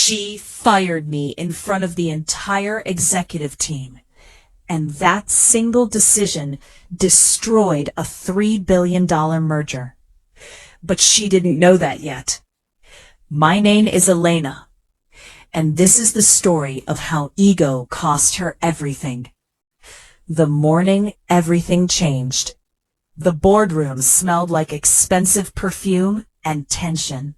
She fired me in front of the entire executive team. And that single decision destroyed a $3 billion merger. But she didn't know that yet. My name is Elena, and this is the story of how ego cost her everything. The morning everything changed. The boardroom smelled like expensive perfume and tension.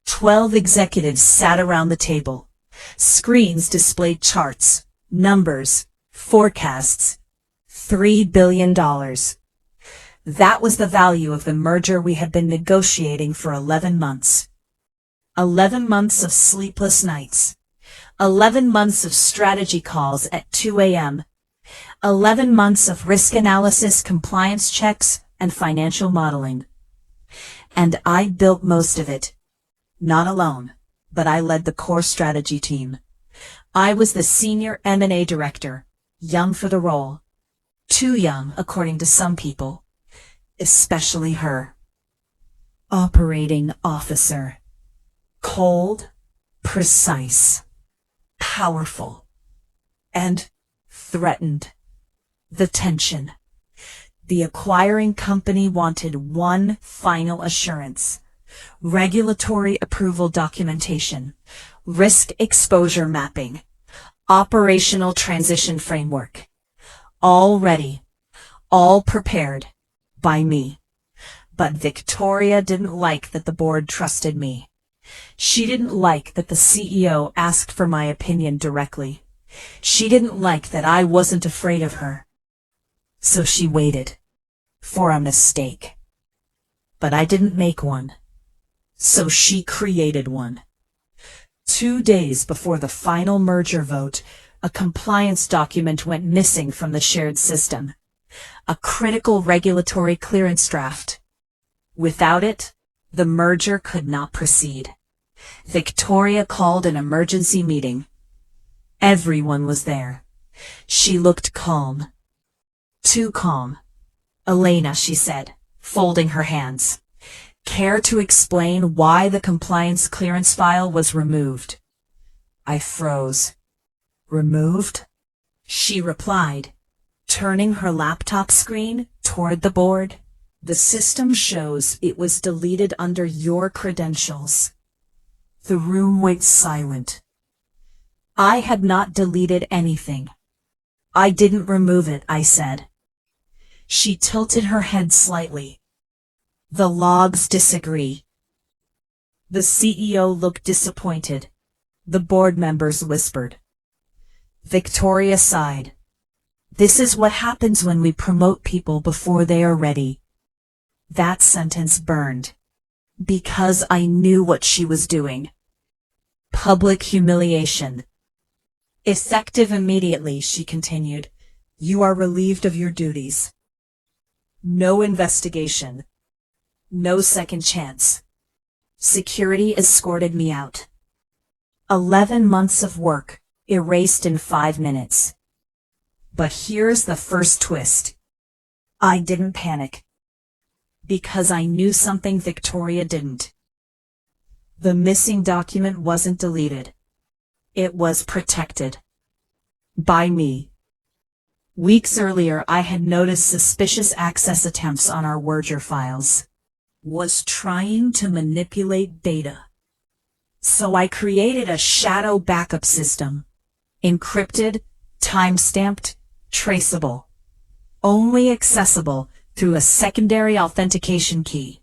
12 executives sat around the table. Screens displayed charts, numbers, forecasts. $3 billion. That was the value of the merger we had been negotiating for 11 months. 11 months of sleepless nights. 11 months of strategy calls at 2 a.m. 11 months of risk analysis, compliance checks, and financial modeling. And I built most of it. Not alone, but I led the core strategy team. I was the senior M&A director, young for the role. Too young, according to some people. Especially her. Operating officer. Cold, precise, powerful, and threatened. The tension. The acquiring company wanted one final assurance. Regulatory approval documentation, risk exposure mapping, operational transition framework. All ready, all prepared, by me. But Victoria didn't like that the board trusted me. She didn't like that the CEO asked for my opinion directly. She didn't like that I wasn't afraid of her. So she waited. For a mistake. But I didn't make one. So she created one. 2 days before the final merger vote, a compliance document went missing from the shared system. A critical regulatory clearance draft. Without it, the merger could not proceed. Victoria called an emergency meeting. Everyone was there. She looked calm. Too calm. Elena, she said, folding her hands. Care to explain why the compliance clearance file was removed? I froze. Removed? She replied, turning her laptop screen toward the board. The system shows it was deleted under your credentials. The room went silent. I had not deleted anything. I didn't remove it, I said. She tilted her head slightly. The logs disagree. The CEO looked disappointed. The board members whispered. Victoria sighed. This is what happens when we promote people before they are ready. That sentence burned. Because I knew what she was doing. Public humiliation. Effective immediately, she continued. You are relieved of your duties. No investigation. No second chance. Security escorted me out. 11 months of work, erased in 5 minutes. But here's the first twist. I didn't panic. Because I knew something Victoria didn't. The missing document wasn't deleted. It was protected. By me. Weeks earlier, I had noticed suspicious access attempts on our merger files. Was trying to manipulate data. So I created a shadow backup system. Encrypted, time-stamped, traceable. Only accessible through a secondary authentication key.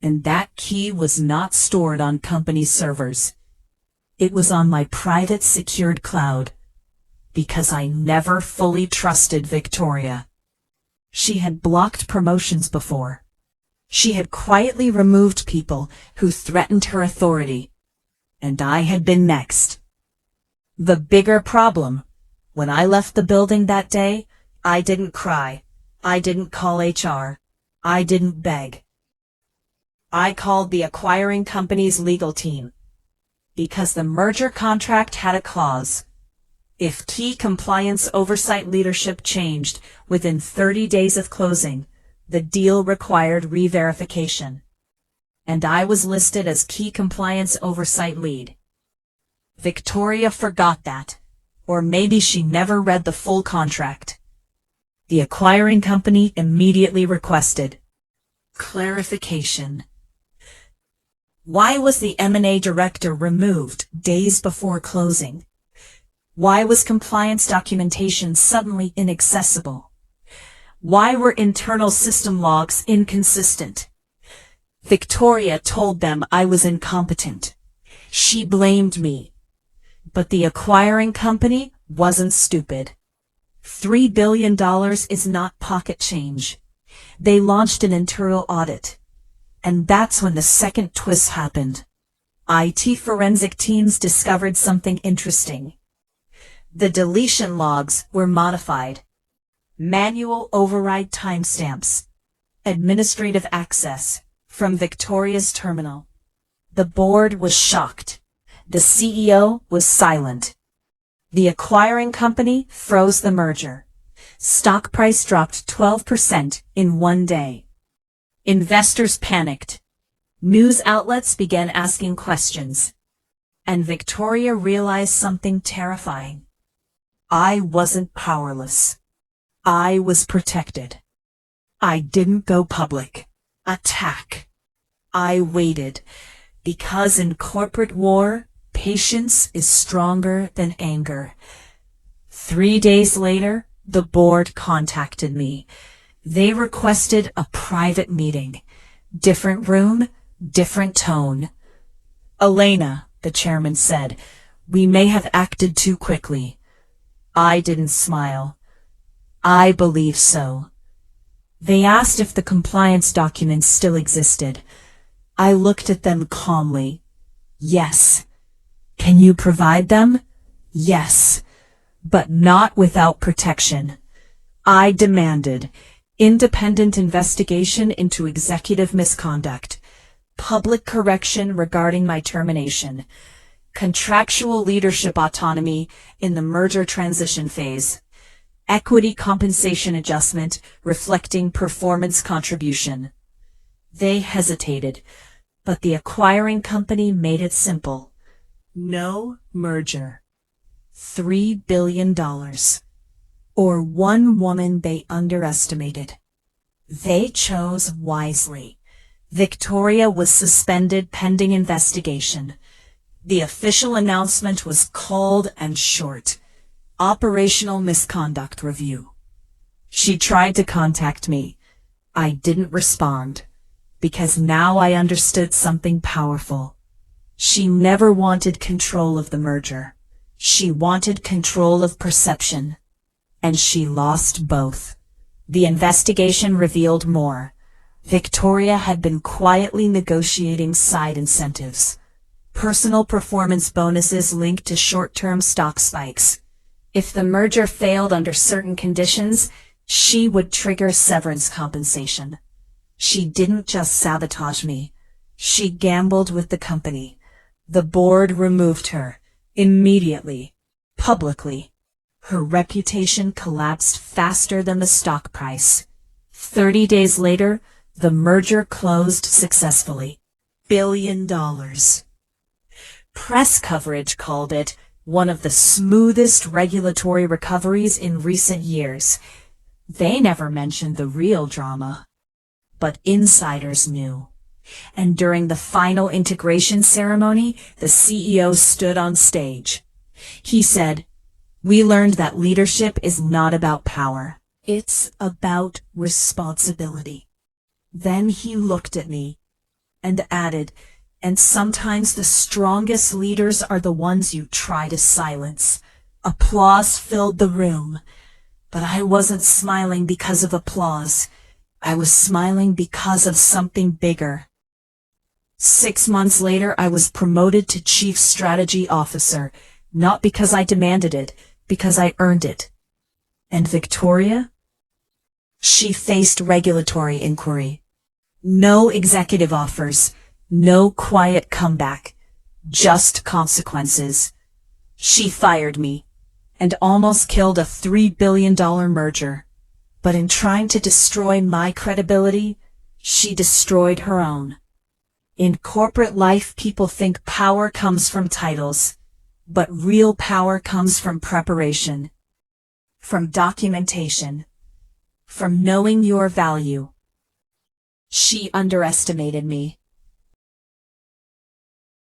And that key was not stored on company servers. It was on my private secured cloud. Because I never fully trusted Victoria. She had blocked promotions before. She had quietly removed people who threatened her authority. And I had been next. The bigger problem, when I left the building that day, I didn't cry. I didn't call HR. I didn't beg. I called the acquiring company's legal team. Because the merger contract had a clause. If key compliance oversight leadership changed within 30 days of closing, the deal required re-verification. And I was listed as key compliance oversight lead. Victoria forgot that. Or maybe she never read the full contract. The acquiring company immediately requested clarification. Why was the M&A director removed days before closing? Why was compliance documentation suddenly inaccessible? Why were internal system logs inconsistent? Victoria told them I was incompetent. She blamed me. But the acquiring company wasn't stupid. $3 billion is not pocket change. They launched an internal audit. And that's when the second twist happened. IT forensic teams discovered something interesting. The deletion logs were modified. Manual override timestamps. Administrative access from Victoria's terminal. The board was shocked. The CEO was silent. The acquiring company froze the merger. Stock price dropped 12% in one day. Investors panicked. News outlets began asking questions. And Victoria realized something terrifying. I wasn't powerless. I was protected. I didn't go public. Attack. I waited. Because in corporate war, patience is stronger than anger. 3 days later, the board contacted me. They requested a private meeting. Different room, different tone. Elena, the chairman said, we may have acted too quickly. I didn't smile. I believe so. They asked if the compliance documents still existed. I looked at them calmly. Yes. Can you provide them? Yes. But not without protection. I demanded independent investigation into executive misconduct, public correction regarding my termination, contractual leadership autonomy in the merger transition phase, equity compensation adjustment reflecting performance contribution. They hesitated, but the acquiring company made it simple. No merger. $3 billion. Or one woman they underestimated. They chose wisely. Victoria was suspended pending investigation. The official announcement was cold and short. Operational misconduct review. She tried to contact me. I didn't respond. Because now I understood something powerful. She never wanted control of the merger. She wanted control of perception. And she lost both. The investigation revealed more. Victoria had been quietly negotiating side incentives. Personal performance bonuses linked to short-term stock spikes. If the merger failed under certain conditions, she would trigger severance compensation. She didn't just sabotage me. She gambled with the company. The board removed her. Immediately. Publicly. Her reputation collapsed faster than the stock price. 30 days later, the merger closed successfully. $1 billion. Press coverage called it one of the smoothest regulatory recoveries in recent years. They never mentioned the real drama. But insiders knew. And during the final integration ceremony, the CEO stood on stage. He said, "We learned that leadership is not about power. It's about responsibility." Then he looked at me and added, "And sometimes the strongest leaders are the ones you try to silence." Applause filled the room. But I wasn't smiling because of applause. I was smiling because of something bigger. 6 months later, I was promoted to Chief Strategy Officer, not because I demanded it, because I earned it. And Victoria? She faced regulatory inquiry. No executive offers, no quiet comeback, just consequences. She fired me, and almost killed a $3 billion merger. But in trying to destroy my credibility, she destroyed her own. In corporate life, people think power comes from titles. But real power comes from preparation, from documentation, from knowing your value. She underestimated me.